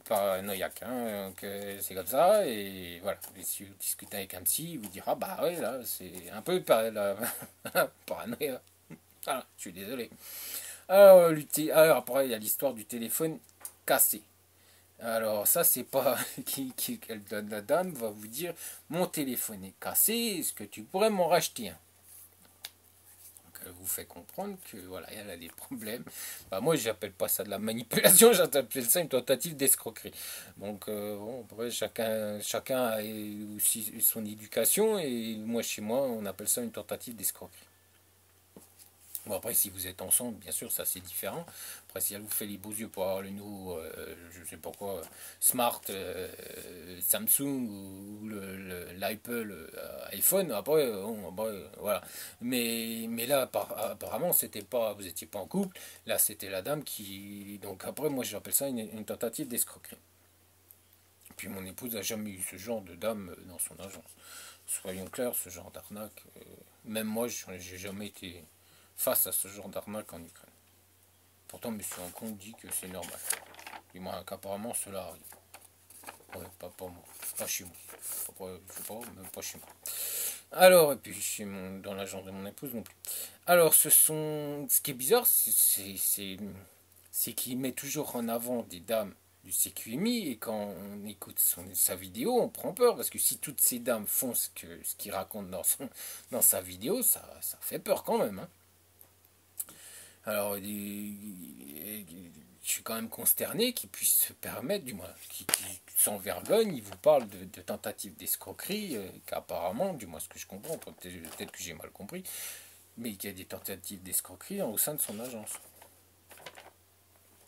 Paranoïaque. Hein. Donc c'est comme ça et voilà. Et si vous discutez avec un psy, il vous dira bah ouais là c'est un peu la paranoïa. Voilà, je suis désolé. Alors après il y a l'histoire du téléphone cassé. Alors ça c'est pas la dame va vous dire mon téléphone est cassé, est-ce que tu pourrais m'en racheter un? Donc elle vous fait comprendre que voilà, elle a des problèmes. Bah moi j'appelle pas ça de la manipulation, j'appelle ça une tentative d'escroquerie. Donc bon après chacun a aussi son éducation et moi chez moi on appelle ça une tentative d'escroquerie. Bon, après, si vous êtes ensemble, bien sûr, ça c'est différent. Après, si elle vous fait les beaux yeux pour avoir le nouveau, je sais pas quoi, Smart, Samsung ou l'Apple iPhone, après, bon, après, voilà. Mais là, apparemment, c'était pas, vous étiez pas en couple. Là, c'était la dame qui. Donc après, moi, j'appelle ça une tentative d'escroquerie. Puis mon épouse n'a jamais eu ce genre de dame dans son agence. Soyons clairs, ce genre d'arnaque. Même moi, j'ai jamais été face à ce genre d'arnaque en Ukraine. Pourtant, M. Ancon dit que c'est normal. Du moins qu'apparemment cela arrive. Ouais, pas moi. Pas chez moi. Je sais pas, même pas chez moi. Alors, et puis dans l'agence de mon épouse non plus. Alors, ce qui est bizarre, c'est qu'il met toujours en avant des dames du CQMI et quand on écoute sa vidéo, on prend peur parce que si toutes ces dames font ce qu'il raconte dans sa vidéo, ça fait peur quand même. Hein. Alors, je suis quand même consterné qu'il puisse se permettre, du moins, sans vergogne, il vous parle de tentatives d'escroquerie, qu'apparemment, du moins ce que je comprends, peut-être que j'ai mal compris, mais qu'il y a des tentatives d'escroquerie au sein de son agence.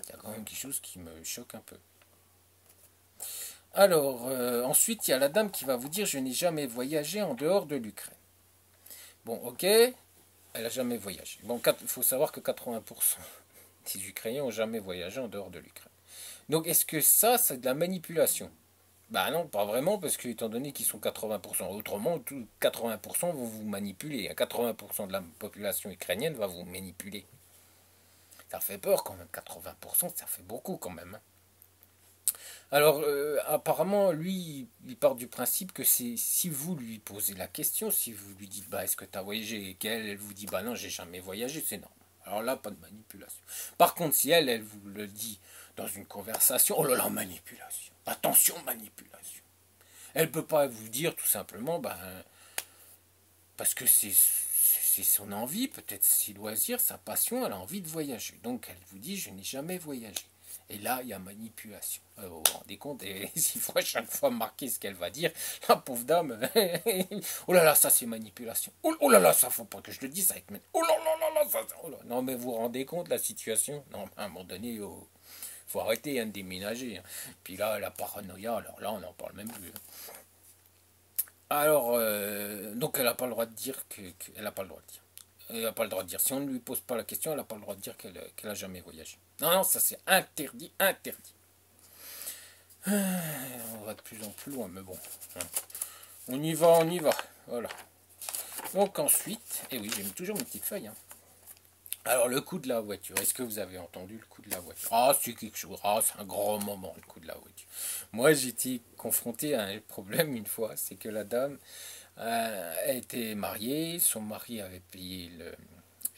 Il y a quand même quelque chose qui me choque un peu. Alors, ensuite, il y a la dame qui va vous dire je n'ai jamais voyagé en dehors de l'Ukraine. Bon, ok, elle n'a jamais voyagé. Bon, il faut savoir que 80% des Ukrainiens n'ont jamais voyagé en dehors de l'Ukraine. Donc, est-ce que ça, c'est de la manipulation? Bah non, pas vraiment, parce que étant donné qu'ils sont 80%, autrement, 80% vont vous manipuler. 80% de la population ukrainienne va vous manipuler. Ça fait peur quand même, 80%, ça fait beaucoup quand même. Hein. Alors, apparemment, lui, il part du principe que c'est si vous lui posez la question, si vous lui dites, bah, est-ce que tu as voyagé et qu'elle, elle vous dit, bah non, j'ai jamais voyagé, c'est normal. Alors là, pas de manipulation. Par contre, si elle vous le dit dans une conversation, oh là là, manipulation. Attention, manipulation. Elle ne peut pas vous dire tout simplement, ben, parce que c'est son envie, peut-être ses loisirs, sa passion, elle a envie de voyager. Donc elle vous dit, je n'ai jamais voyagé. Et là, il y a manipulation. Vous vous rendez compte, et s'il faut à chaque fois marquer ce qu'elle va dire, la pauvre dame, oh là là, ça c'est manipulation. Oh là là, ça faut pas que je le dise, ça va être... Oh là là là, ça... Oh là. Non mais vous vous rendez compte la situation? Non, à un moment donné, faut arrêter hein, de déménager. Hein. Puis là, la paranoïa, alors là, on n'en parle même plus. Hein. Alors, donc elle n'a pas le droit de dire qu'elle n'a pas le droit de dire. Elle n'a pas le droit de dire. Si on ne lui pose pas la question, elle n'a pas le droit de dire qu'elle n'a jamais voyagé. Non, non, ça c'est interdit, interdit. On va de plus en plus loin, mais bon. On y va, on y va. Voilà. Donc ensuite, et oui, j'ai mis toujours mes petites feuilles. Hein. Alors le coup de la voiture, est-ce que vous avez entendu le coup de la voiture? Ah, c'est quelque chose, ah, c'est un grand moment le coup de la voiture. Moi j'étais confronté à un problème une fois, c'est que la dame était mariée, son mari avait payé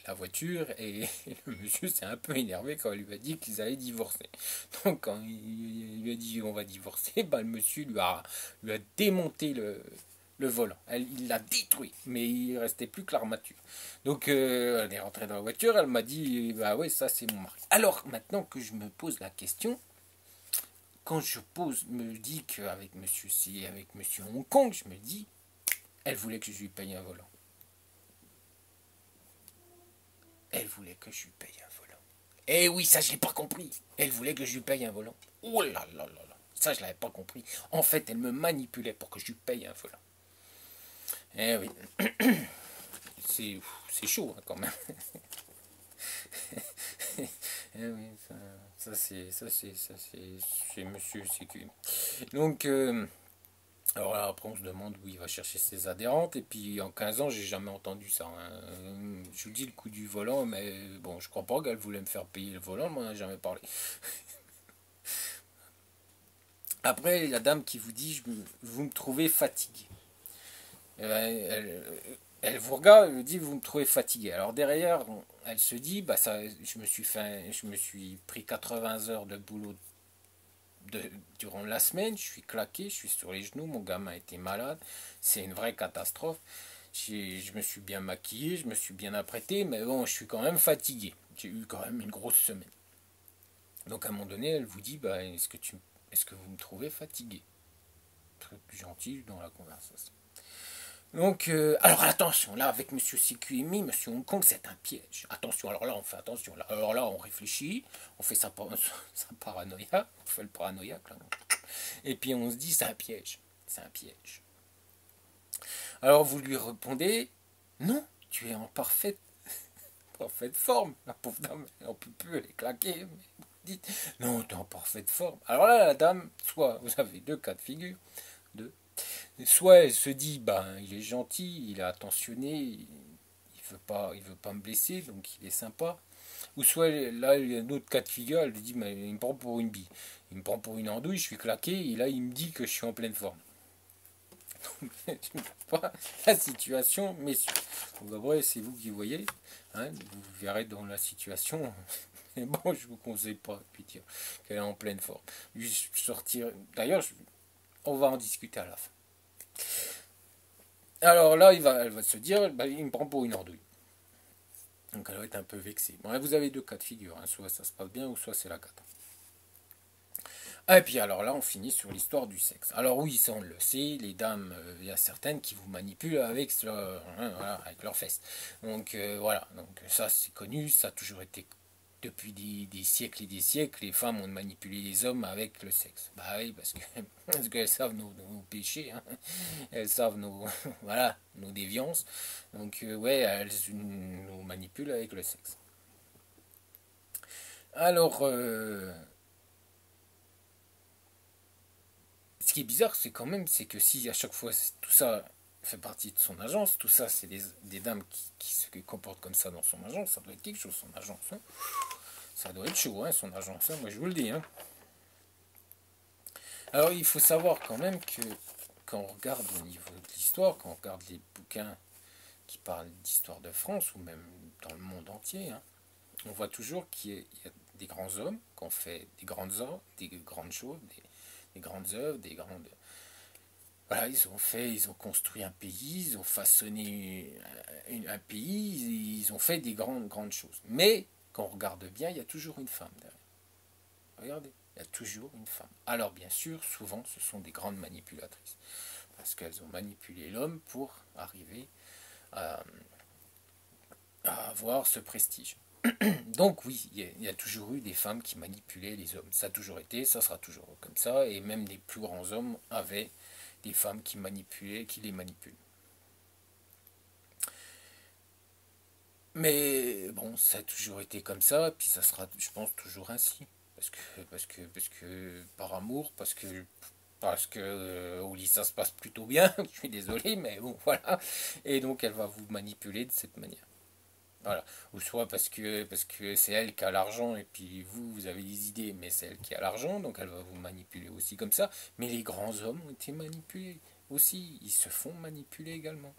la voiture et le monsieur s'est un peu énervé quand il lui a dit qu'ils allaient divorcer. Donc quand il lui a dit on va divorcer, bah, le monsieur lui a démonté le volant. Il l'a détruit, mais il restait plus que l'armature. Donc elle est rentrée dans la voiture, elle m'a dit bah ouais ça c'est mon mari. Alors maintenant que je me pose la question, quand me dis qu'avec monsieur C, avec monsieur Hong Kong, je me dis elle voulait que je lui paye un volant. Elle voulait que je lui paye un volant. Eh oui, ça je l'ai pas compris. Elle voulait que je lui paye un volant. Oh là là là là. Ça je l'avais pas compris. En fait, elle me manipulait pour que je lui paye un volant. Eh oui. C'est chaud hein, quand même. Eh oui, c'est monsieur CQ. Donc alors là, après on se demande où il va chercher ses adhérentes. Et puis en 15 ans, j'ai jamais entendu ça. Hein. Je vous dis le coup du volant, mais bon, je crois pas qu'elle voulait me faire payer le volant, elle m'en a jamais parlé. Après, la dame qui vous dit, vous me trouvez fatigué. Elle vous regarde, elle vous dit, vous me trouvez fatigué. Alors derrière, elle se dit, bah ça, je me suis pris 80 heures de boulot durant la semaine, je suis claqué, je suis sur les genoux, mon gamin était malade, c'est une vraie catastrophe. Je me suis bien maquillé, je me suis bien apprêté, mais bon, je suis quand même fatigué. J'ai eu quand même une grosse semaine. Donc à un moment donné, elle vous dit, bah, est-ce que vous me trouvez fatigué? Très plus gentil dans la conversation. Donc, alors attention, là, avec Monsieur CQMI, Monsieur Hong Kong, c'est un piège. Attention, alors là, on fait attention. Là. Alors là, on réfléchit, on fait sa paranoïa, on fait le paranoïaque, là. Et puis on se dit, c'est un piège. C'est un piège. Alors vous lui répondez, non, tu es en parfaite forme. La pauvre dame, elle n'en peut plus, elle est claquée. Mais vous dites, non, tu es en parfaite forme. Alors là, la dame, soit vous avez deux cas de figure, deux. Soit elle se dit, ben, il est gentil, il est attentionné, il veut pas me blesser, donc il est sympa. Ou soit là, il y a un autre cas de figure, elle lui dit, mais il me prend pour une bille. Il me prend pour une andouille, je suis claqué, et là, il me dit que je suis en pleine forme. Je ne vois pas la situation, messieurs. Donc après, c'est vous qui voyez, hein, vous verrez dans la situation. Mais bon, je vous conseille pas de lui dire qu'elle est en pleine forme. Lui sortir. D'ailleurs, on va en discuter à la fin. Alors là, elle va se dire, bah, il me prend pour une andouille. Donc elle va être un peu vexée. Bon, là, vous avez deux cas de figure, hein. Soit ça se passe bien, ou soit c'est la cata. Et puis alors là, on finit sur l'histoire du sexe. Alors oui, ça on le sait, les dames, il y a certaines qui vous manipulent avec, voilà, avec leurs fesses. Donc voilà, donc ça c'est connu, ça a toujours été depuis des siècles et des siècles, les femmes ont manipulé les hommes avec le sexe. Bah oui, parce qu'elles savent nos péchés, hein. Elles savent nos, voilà, nos déviances. Donc ouais, elles nous manipulent avec le sexe. Alors, ce qui est bizarre, c'est quand même, c'est que si à chaque fois tout ça fait partie de son agence, tout ça c'est des dames qui se comportent comme ça dans son agence, ça doit être quelque chose, son agence. Hein. Ça doit être chaud, hein, son agence, hein, moi je vous le dis. Hein. Alors il faut savoir quand même que quand on regarde au niveau de l'histoire, quand on regarde les bouquins qui parlent d'histoire de France, ou même dans le monde entier, hein, on voit toujours qu'il y a des grands hommes qui ont fait des grandes œuvres, des grandes choses, des grandes œuvres, des grandes. Voilà, ils ont construit un pays, ils ont façonné un pays, ils ont fait des grandes choses. Mais quand on regarde bien, il y a toujours une femme derrière. Regardez, il y a toujours une femme. Alors bien sûr, souvent, ce sont des grandes manipulatrices, parce qu'elles ont manipulé l'homme pour arriver à, à avoir ce prestige. Donc oui, il y a toujours eu des femmes qui manipulaient les hommes. Ça a toujours été, ça sera toujours comme ça. Et même les plus grands hommes avaient des femmes qui manipulaient, qui les manipulent. Mais bon, ça a toujours été comme ça, puis ça sera, je pense, toujours ainsi. Parce que par amour, parce que au lit ça se passe plutôt bien, je suis désolé, mais bon, voilà. Et donc elle va vous manipuler de cette manière. Voilà. Ou soit parce que c'est elle qui a l'argent et puis vous avez des idées, mais c'est elle qui a l'argent, donc elle va vous manipuler aussi comme ça. Mais les grands hommes ont été manipulés aussi, ils se font manipuler également.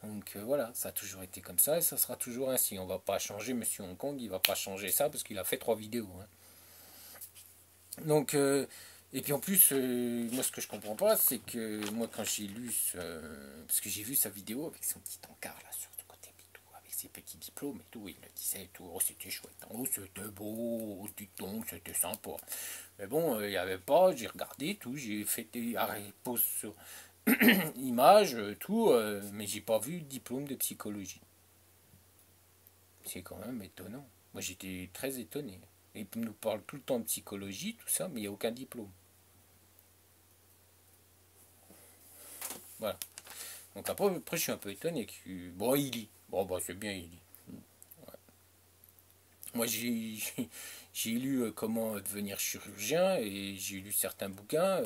Donc voilà, ça a toujours été comme ça et ça sera toujours ainsi. On va pas changer Monsieur Hong Kong, il va pas changer ça parce qu'il a fait 3 vidéos, hein. Donc et puis en plus, moi ce que je comprends pas, c'est que moi quand j'ai lu parce que j'ai vu sa vidéo avec son petit encart là sur le côté et tout, avec ses petits diplômes et tout, il le disait et tout, oh c'était chouette, oh c'était beau, oh dis donc, c'était sympa. Mais bon, il n'y avait pas, j'ai regardé tout, j'ai fait des arrêts, pause sur images, tout, mais j'ai pas vu de diplôme de psychologie. C'est quand même étonnant. Moi j'étais très étonné. Il nous parle tout le temps de psychologie, tout ça, mais il n'y a aucun diplôme. Voilà. Donc après je suis un peu étonné. Bon, il lit. Bon, bah, c'est bien, il lit. Moi, j'ai lu comment devenir chirurgien et j'ai lu certains bouquins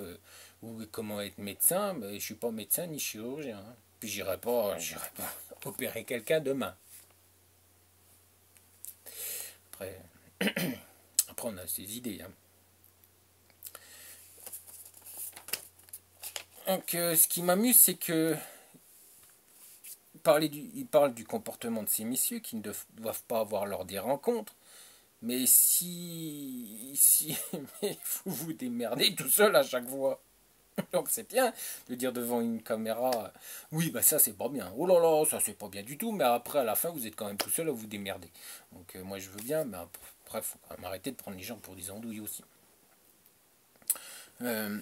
ou comment être médecin, mais je suis pas médecin ni chirurgien, hein. Puis j'irai pas opérer quelqu'un demain. Après, après on a ses idées, hein. Donc, ce qui m'amuse, c'est que il parle du comportement de ces messieurs qui ne doivent pas avoir lors des rencontres. Mais si mais vous vous démerdez tout seul à chaque fois. Donc c'est bien de dire devant une caméra, oui bah ça c'est pas bien, oh là là ça c'est pas bien du tout, mais après à la fin vous êtes quand même tout seul à vous démerder. Donc moi je veux bien, mais après il faut quand même arrêter de prendre les gens pour des andouilles aussi. Euh,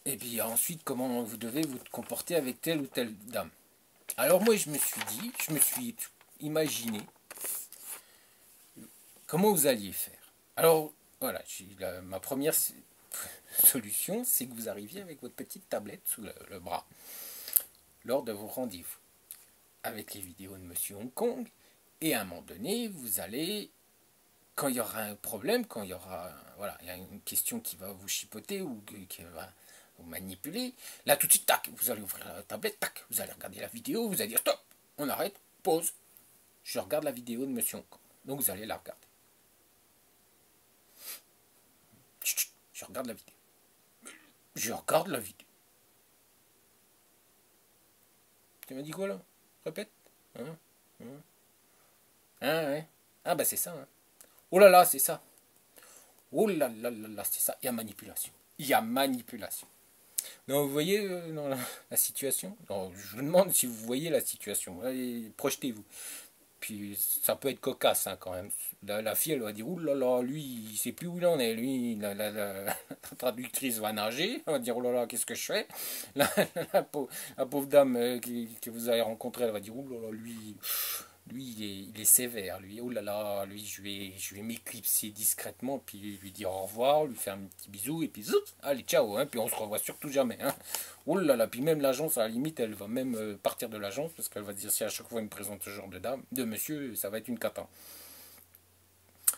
et puis ensuite comment vous devez vous comporter avec telle ou telle dame. Alors moi je me suis imaginé comment vous alliez faire. Alors voilà, ma première solution, c'est que vous arriviez avec votre petite tablette sous le bras lors de vos rendez-vous avec les vidéos de Monsieur Hong Kong. Et à un moment donné, vous allez, quand il y aura un problème, quand il y aura, voilà, il y a une question qui va vous chipoter ou qui va vous manipuler, là tout de suite, tac, vous allez ouvrir la tablette, tac, vous allez regarder la vidéo, vous allez dire stop, on arrête, pause, je regarde la vidéo de Monsieur Hong Kong. Donc vous allez la regarder. Chut, je regarde la vidéo. Je regarde la vidéo. Tu m'as dit quoi là? Répète. Hein? Hein? Ah ouais. Ah bah c'est ça, hein. Oh là là, c'est ça. Oh là là là là, c'est ça. Il y a manipulation. Il y a manipulation. Donc vous voyez la situation. Non, je vous demande si vous voyez la situation. Allez, projetez-vous. Puis ça peut être cocasse, hein, quand même. La fille, elle va dire, ouh là là, lui, il sait plus où il en est. Lui, la traductrice va nager. Elle va dire, oh là là, qu'est-ce que je fais? La pauvre dame que vous avez rencontrée, elle va dire, ouh là là, lui il est sévère. Lui, oh là là, lui, je vais m'éclipser discrètement, puis lui dire au revoir, lui faire un petit bisou, et puis zout, allez, ciao, hein, puis on se revoit surtout jamais, hein. Oh là là, puis même l'agence, à la limite, elle va même partir de l'agence parce qu'elle va dire si à chaque fois il me présente ce genre de dame, de monsieur, ça va être une cata.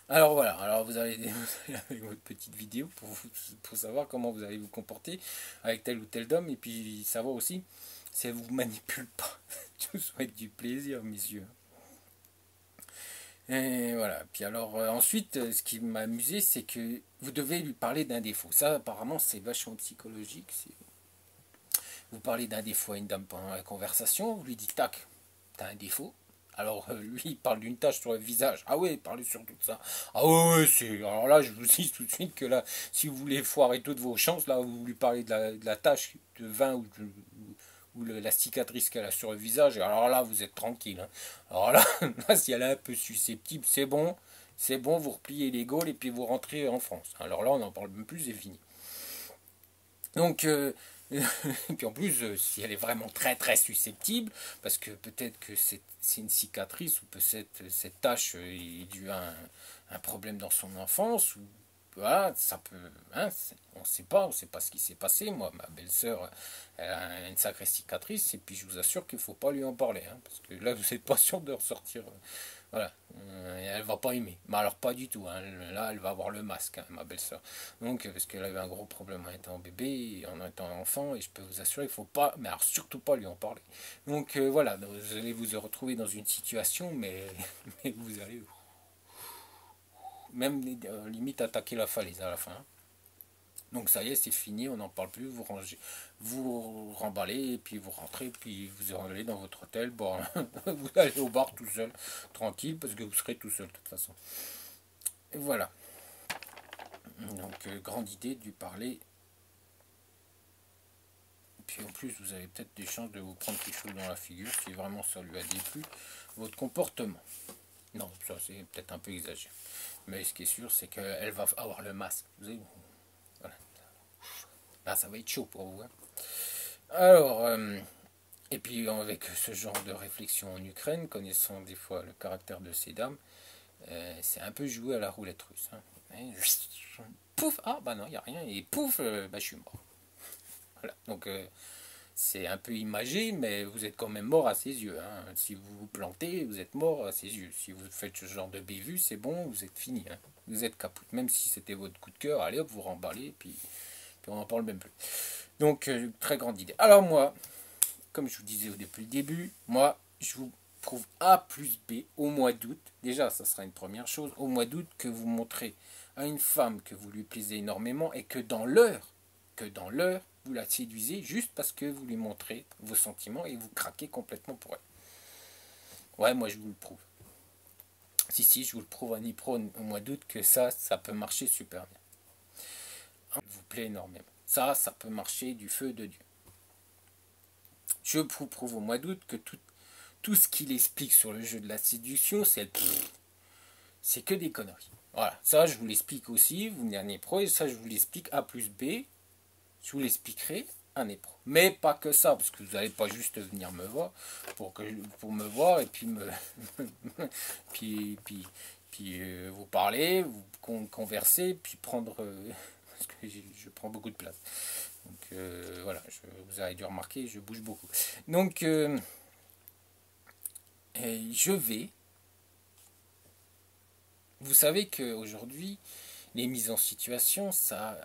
Alors voilà, alors vous allez avec votre petite vidéo pour savoir comment vous allez vous comporter avec tel ou tel dame et puis savoir aussi si elle vous manipule pas. Je vous souhaite du plaisir, messieurs. Et voilà, puis alors ensuite, ce qui m'a amusé, c'est que vous devez lui parler d'un défaut. Ça, apparemment, c'est vachement psychologique. Vous parlez d'un défaut à une dame pendant la conversation, vous lui dites tac, t'as un défaut. Alors lui il parle d'une tache sur le visage. Ah ouais, parlez surtout de ça. Ah ouais, c'est. Alors là, je vous dis tout de suite que là, si vous voulez foirer toutes vos chances, là, vous lui parlez de la tache de vin ou la cicatrice qu'elle a sur le visage. Alors là, vous êtes tranquille, hein. Alors là, là, si elle est un peu susceptible, c'est bon, vous repliez les Gaules et puis vous rentrez en France. Alors là, on n'en parle même plus, c'est fini. Donc, et puis en plus, si elle est vraiment très très susceptible, parce que peut-être que c'est une cicatrice ou peut-être cette tache est due à un problème dans son enfance, ou voilà, ça peut, hein, on sait pas ce qui s'est passé. Moi, ma belle-sœur, elle a une sacrée cicatrice, et puis je vous assure qu'il faut pas lui en parler, hein, parce que là, vous n'êtes pas sûr de ressortir. Voilà, elle va pas aimer. Mais alors pas du tout, hein. Là, elle va avoir le masque, hein, ma belle-sœur. Donc, parce qu'elle avait un gros problème en étant bébé, en étant enfant, et je peux vous assurer, il faut pas, mais alors surtout pas lui en parler. Donc voilà, vous allez vous retrouver dans une situation, mais, mais vous allez même limite attaquer la falaise à la fin. Donc ça y est, c'est fini, on n'en parle plus, vous rangez, vous remballez, et puis vous rentrez, puis vous allez dans votre hôtel, bon, vous allez au bar tout seul, tranquille, parce que vous serez tout seul de toute façon. Et voilà. Donc grande idée de lui parler. Et puis en plus, vous avez peut-être des chances de vous prendre quelque chose dans la figure, si vraiment ça lui a déplu, votre comportement. Non, ça c'est peut-être un peu exagéré. Mais ce qui est sûr, c'est qu'elle va avoir le masque. Vous savez, voilà. Là, ça va être chaud pour vous. Hein. Alors, et puis avec ce genre de réflexion en Ukraine, connaissant des fois le caractère de ces dames, c'est un peu joué à la roulette russe. Hein. Pouf, ah bah non, il n'y a rien, et pouf, bah, je suis mort. Voilà, donc c'est un peu imagé, mais vous êtes quand même mort à ses yeux. Hein. Si vous vous plantez, vous êtes mort à ses yeux. Si vous faites ce genre de bévue, c'est bon, vous êtes fini. Hein. Vous êtes capoute. Même si c'était votre coup de cœur, allez hop, vous remballez, puis on n'en parle même plus. Donc, très grande idée. Alors moi, comme je vous disais depuis le début, moi, je vous prouve A plus B au mois d'août. Déjà, ça sera une première chose. Au mois d'août, que vous montrez à une femme que vous lui plaisez énormément et que dans l'heure, vous la séduisez juste parce que vous lui montrez vos sentiments et vous craquez complètement pour elle. Ouais, moi je vous le prouve. Si, je vous le prouve à Nipro au mois d'août que ça peut marcher super bien. Il vous plaît énormément. Ça peut marcher du feu de Dieu. Je vous prouve au mois d'août que tout ce qu'il explique sur le jeu de la séduction, c'est que des conneries. Voilà, ça je vous l'explique aussi, vous venez à Nipro, et ça je vous l'explique A plus B, je vous l'expliquerai un pro. Mais pas que ça, parce que vous n'allez pas juste venir me voir pour me voir et puis me puis vous parler, vous converser, puis prendre parce que je prends beaucoup de place. Donc voilà, vous avez dû remarquer, je bouge beaucoup. Donc je vais. Vous savez qu'aujourd'hui, les mises en situation, ça,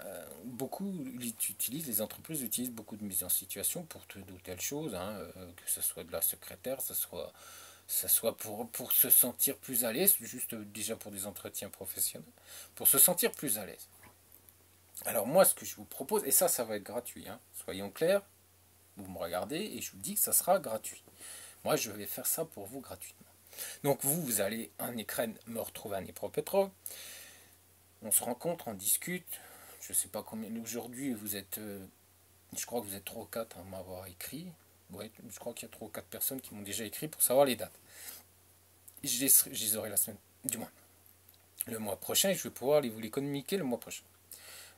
les entreprises utilisent beaucoup de mises en situation pour de telles choses, hein, que ce soit de la secrétaire, ça soit pour se sentir plus à l'aise, juste déjà pour des entretiens professionnels, pour se sentir plus à l'aise. Alors moi, ce que je vous propose, et ça va être gratuit, hein, soyons clairs, vous me regardez et je vous dis que ça sera gratuit. Moi, je vais faire ça pour vous gratuitement. Donc vous allez en Ukraine me retrouver à Dnipropetrovsk. On se rencontre, on discute. Je ne sais pas combien. Aujourd'hui, vous êtes. Je crois que vous êtes 3 ou 4 à m'avoir écrit. Ouais, je crois qu'il y a 3 ou 4 personnes qui m'ont déjà écrit pour savoir les dates. Je les aurai la semaine. Du moins, le mois prochain, je vais pouvoir vous les communiquer le mois prochain.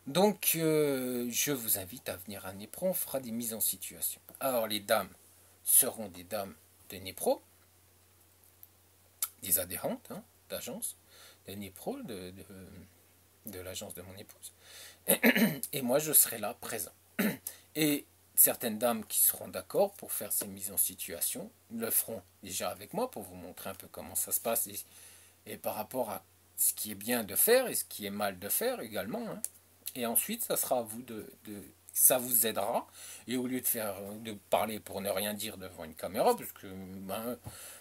Donc, je vous invite à venir à Dnipro. On fera des mises en situation. Alors, les dames seront des dames de Dnipro, des adhérentes hein, d'agence de Dnipro, de l'agence de mon épouse. Et moi, je serai là, présent. Et certaines dames qui seront d'accord pour faire ces mises en situation le feront déjà avec moi pour vous montrer un peu comment ça se passe et par rapport à ce qui est bien de faire et ce qui est mal de faire également. Hein. Et ensuite, ça sera à vous ça vous aidera. Et au lieu de parler pour ne rien dire devant une caméra, parce que ben,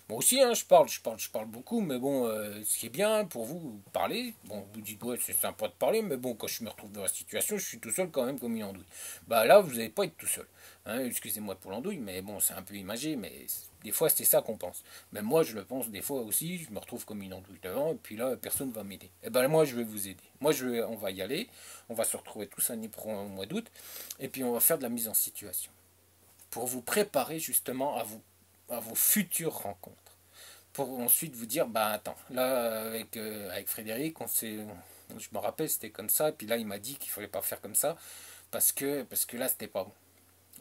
moi aussi, hein, je parle beaucoup, mais bon, ce qui est bien pour vous, parler, bon, vous dites, ouais, c'est sympa de parler, mais bon, quand je me retrouve dans la situation, je suis tout seul quand même comme une andouille. Bah là, vous n'allez pas être tout seul. Hein, excusez-moi pour l'andouille, mais bon, c'est un peu imagé, mais des fois, c'est ça qu'on pense. Même moi, je le pense des fois aussi, je me retrouve comme une andouille devant, et puis là, personne ne va m'aider. Et ben moi, je vais vous aider. Moi, on va y aller, on va se retrouver tous à Nipro au mois d'août, et puis on va faire de la mise en situation. Pour vous préparer justement à vos futures rencontres. Pour ensuite vous dire, bah attends, là avec Frédéric, je me rappelle, c'était comme ça, et puis là il m'a dit qu'il fallait pas faire comme ça, parce que là c'était pas bon.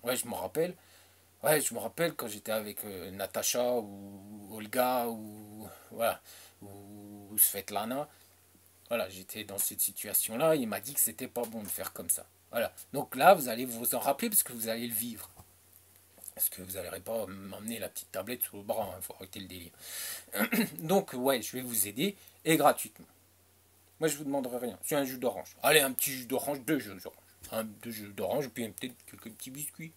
Ouais, je me rappelle. Ouais, je me rappelle quand j'étais avec Natacha ou Olga ou voilà ou Svetlana. Voilà, j'étais dans cette situation-là, il m'a dit que c'était pas bon de faire comme ça. Voilà, donc là, vous allez vous en rappeler parce que vous allez le vivre. Parce que vous n'allez pas m'emmener la petite tablette sous le bras, il faut arrêter le délire. Donc, ouais, je vais vous aider, et gratuitement. Moi, je vous demanderai rien. C'est un jus d'orange. Allez, un petit jus d'orange, deux jus d'orange. Deux jus d'orange, puis peut-être quelques petits biscuits.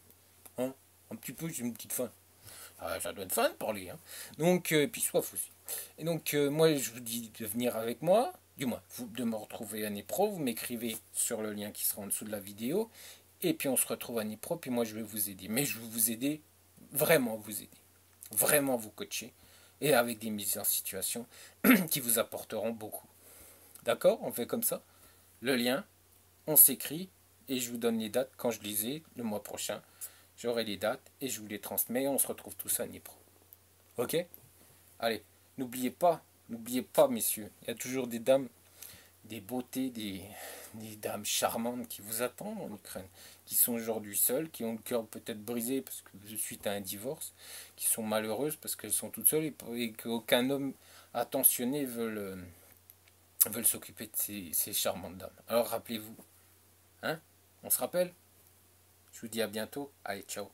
Hein, un petit peu, j'ai une petite faim. Ah, ça donne faim de parler. Hein. Donc, puis soif aussi. Et donc, moi, je vous dis de venir avec moi. Du moins, de me retrouver à Nipro. Vous m'écrivez sur le lien qui sera en dessous de la vidéo. Et puis, on se retrouve à Nipro. Puis moi, je vais vous aider. Mais je vais vous aider, vraiment vous aider. Vraiment vous coacher. Et avec des mises en situation qui vous apporteront beaucoup. D'accord? On fait comme ça. Le lien, on s'écrit. Et je vous donne les dates quand je lisais le mois prochain. J'aurai les dates et je vous les transmets. On se retrouve tous à Nipro. Ok? Allez, n'oubliez pas, messieurs, il y a toujours des dames, des beautés, des dames charmantes qui vous attendent en Ukraine, qui sont aujourd'hui seules, qui ont le cœur peut-être brisé parce que suite à un divorce, qui sont malheureuses parce qu'elles sont toutes seules et qu'aucun homme attentionné veut s'occuper de ces charmantes dames. Alors rappelez-vous, hein? On se rappelle? Je vous dis à bientôt. Allez, ciao.